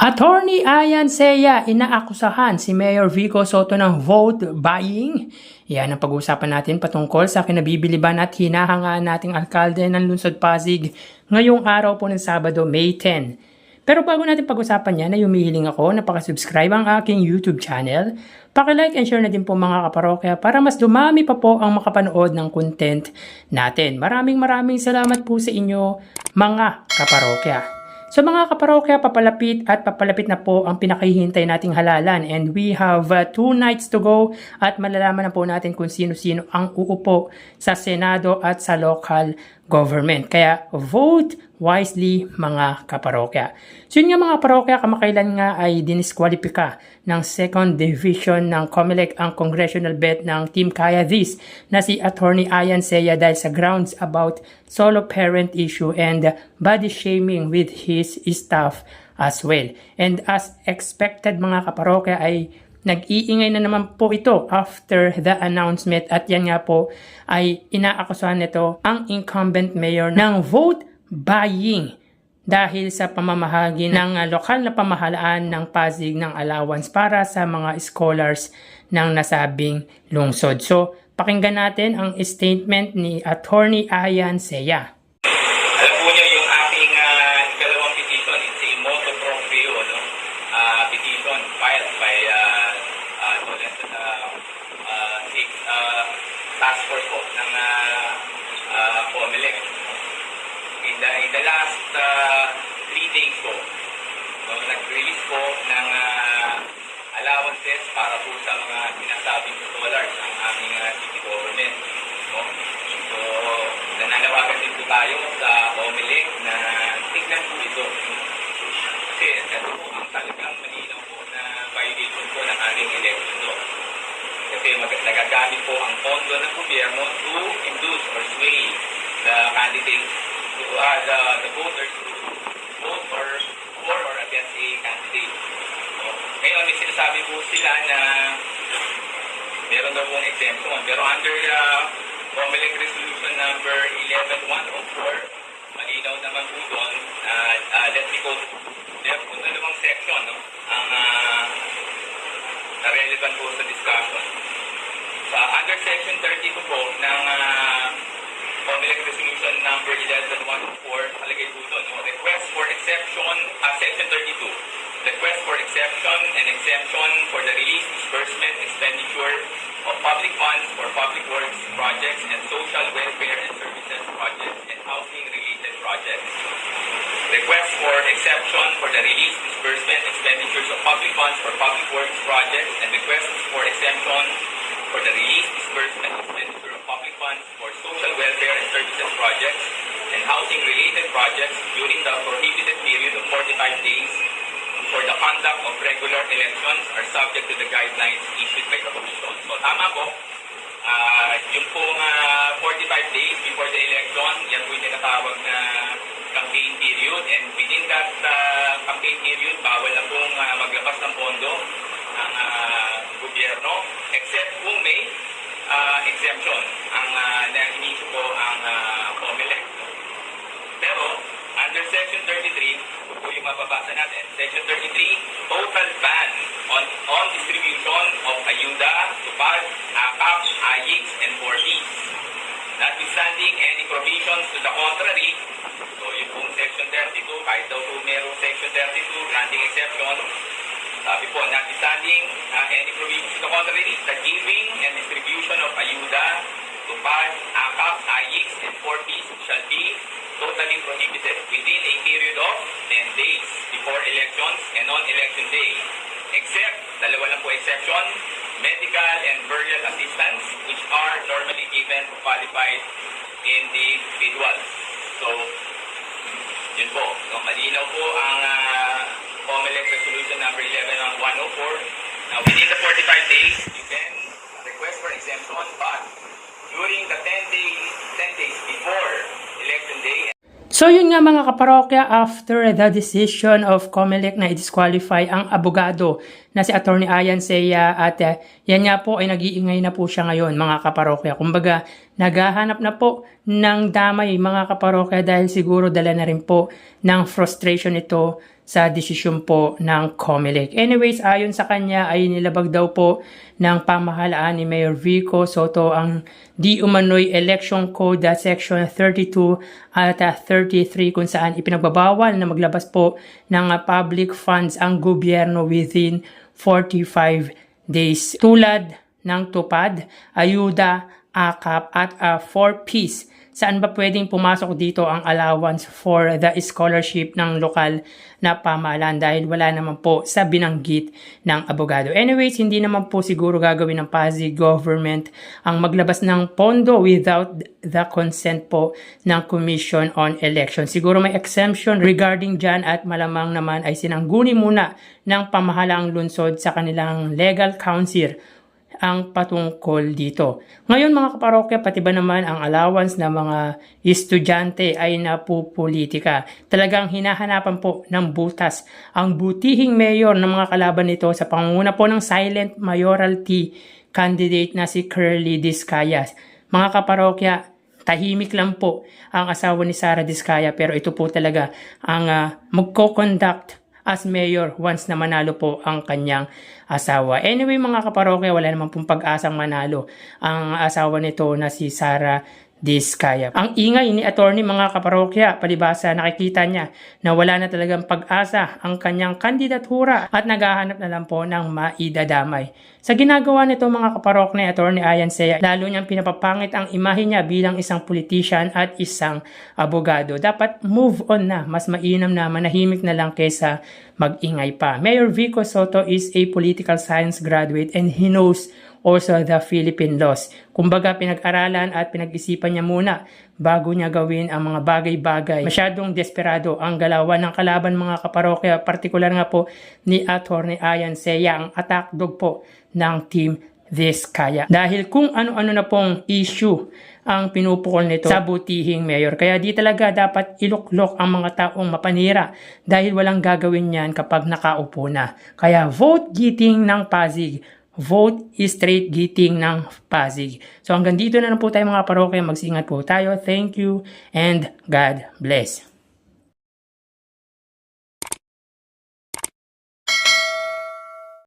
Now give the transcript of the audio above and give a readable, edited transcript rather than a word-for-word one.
Attorney Ayan Seya, inaakusahan si Mayor Vico Soto ng vote buying. Yan ang pag-uusapan natin patungkol sa kinabibiliban at hinahangaan nating alkalde ng Lungsod Pasig ngayong araw po ng Sabado, May 10. Pero bago natin pag-usapan yan, ay humihiling ako na pakasubscribe ang aking YouTube channel. Paki-like and share na din po mga kaparokya para mas dumami pa po ang makapanood ng content natin. Maraming salamat po sa inyo mga kaparokya. So mga kaparokya, papalapit na po ang pinakahihintay nating halalan and we have 2 nights to go at malalaman na po natin kung sino-sino ang uupo sa Senado at sa local government. Kaya vote wisely mga kaparokya. So yun nga mga kaparokya, kamakailan nga ay diniskwalipika ng 2nd Division ng COMELEC ang congressional bet ng Team Kaya This na si Attorney Ayan Seya dahil sa grounds about solo parent issue and body shaming with his staff as well. And as expected mga kaparokya ay nag-iingay na naman po ito after the announcement at yan nga po ay inaakusahan nito ang incumbent mayor ng vote buying dahil sa pamamahagi ng lokal na pamahalaan ng Pasig ng allowance para sa mga scholars ng nasabing lungsod. So, pakinggan natin ang statement ni Attorney Ayan Seya. Alam po niyo yung aking ikalawang petition, it's a motu proprio, no? Petition filed by task force po ng COMELEC. In the last 3 days po, no, nag-release po ng allowances para po sa mga sinasabing scholars ng aming city government. No? So, nananawagan din po tayo sa COMELEC na tignan po ito. Kasi ito po ang talagang malinaw po na violation po ng ating election law. Kasi nagagamit po ang pondo ng gobyerno to induce or sway the candidates, the voters to vote for or against a candidate. So, ngayon, may sinasabi po sila na meron daw pong exemption. Pero under COMELEC Resolution number 11104, malinaw naman po doon, let me quote, meron po dalawang section, no? Ang relevant po sa discussion. Under section 32 po ng COMELEC Resolution number 11104, palagay po doon, no? Request for exception, section 32, request for exception and exemption for the release, disbursement, expenditure of public funds for public works projects and social welfare and services projects and housing-related projects. Request for exception for the release, disbursement, expenditures of public funds for public works projects and requests for exemption for the release, disbursement, expenditure of public funds for social welfare and services projects and housing-related projects during the prohibited period of 45 days for the conduct of regular elections are subject to the guidelines issued by the Commission. So tama po, yung pong 45 days before the election, yan po yung tinatawag na campaign period, and within that campaign period, bawal na pong maglabas ng pondo ng gobyerno, except kung may exemption ang na-iniso po ang COMELEC. Pero, under Section 33, ito po yung mababasa natin, Section 33, total ban on distribution of ayuda, tupad, AKAP, AYIX, and 4Ps. Notwithstanding any provisions to the contrary, so yung pong Section 32, kahit daw po merong Section 32, granting exception, sabi po, notwithstanding any provisions to the contrary, the giving and distribution of ayuda, tupad, AKAP, AYIX, and 4Ps shall be totally prohibited within a period of 10 days before elections and on election day, except, dalawa lang po exception, medical and burial assistance, which are normally given to qualified individuals. So, yun po. So, malinaw po ang COMELEC Resolution number 11104. Now, within the 45 days, you can request for exemption, but during the 10 days before election day. So yun nga mga kaparokya, after the decision of COMELEC na i-disqualify ang abogado na si Attorney Ayan Seya at yan nga po ay nag-iingay na po siya ngayon mga kaparokya. Kumbaga, naghahanap na po ng damay mga kaparokya dahil siguro dala na rin po ng frustration ito sa desisyon po ng COMELEC. Anyways, ayon sa kanya ay nilabag daw po ng pamahalaan ni Mayor Vico Soto ang di umano'y election code section 32 at 33 kung saan ipinagbabawal na maglabas po ng public funds ang gobyerno within 45 days. Tulad ng tupad, ayuda, AKAP at 4Ps. Saan ba pwedeng pumasok dito ang allowance for the scholarship ng lokal na pamahalaan dahil wala naman po sa binanggit ng abogado. Anyways, hindi naman po siguro gagawin ng Pasig government ang maglabas ng pondo without the consent po ng Commission on Election. Siguro may exemption regarding dyan at malamang naman ay sinangguni muna ng pamahalaang lungsod sa kanilang legal counsel ang patungkol dito. Ngayon mga kaparokya, pati ba naman ang allowance ng mga estudyante ay napupolitika. Talagang hinahanapan po ng butas ang butihing mayor ng mga kalaban nito sa pangunguna po ng silent mayoralty candidate na si Curly Discayas. Mga kaparokya, tahimik lang po ang asawa ni Sara Discaya pero ito po talaga ang magko-conduct as mayor once na manalo po ang kanyang asawa. Anyway mga kaparokya, wala naman pong pag-asang manalo ang asawa nito na si Sara Discaya. Ang ingay ni attorney mga kaparokya, palibasa nakikita niya na wala na talagang pag-asa ang kanyang kandidatura at naghahanap na lang po ng maidadamay. Sa ginagawa nito mga kaparok ni attorney Ayan Sea, lalo niyang pinapapangit ang imahe niya bilang isang politician at isang abogado. Dapat move on na, mas mainam na manahimik na lang kaysa mag-ingay pa. Mayor Vico Soto is a political science graduate and he knows also the Philippine laws. Kumbaga pinag-aralan at pinag-isipan niya muna bago niya gawin ang mga bagay-bagay. Masyadong desperado ang galawan ng kalaban mga kaparokya, partikular nga po ni Atty. Ayan Sea, ang attack dog po ng Team Discaya. Dahil kung ano-ano na pong issue ang pinupukol nito sa butihing mayor. Kaya di talaga dapat iluklok ang mga taong mapanira dahil walang gagawin yan kapag nakaupo na. Kaya vote Giting ng Pasig. Vote straight Giting ng Pasig. So hanggang dito na lang po tayo mga parokya. Magsingat po tayo. Thank you and God bless.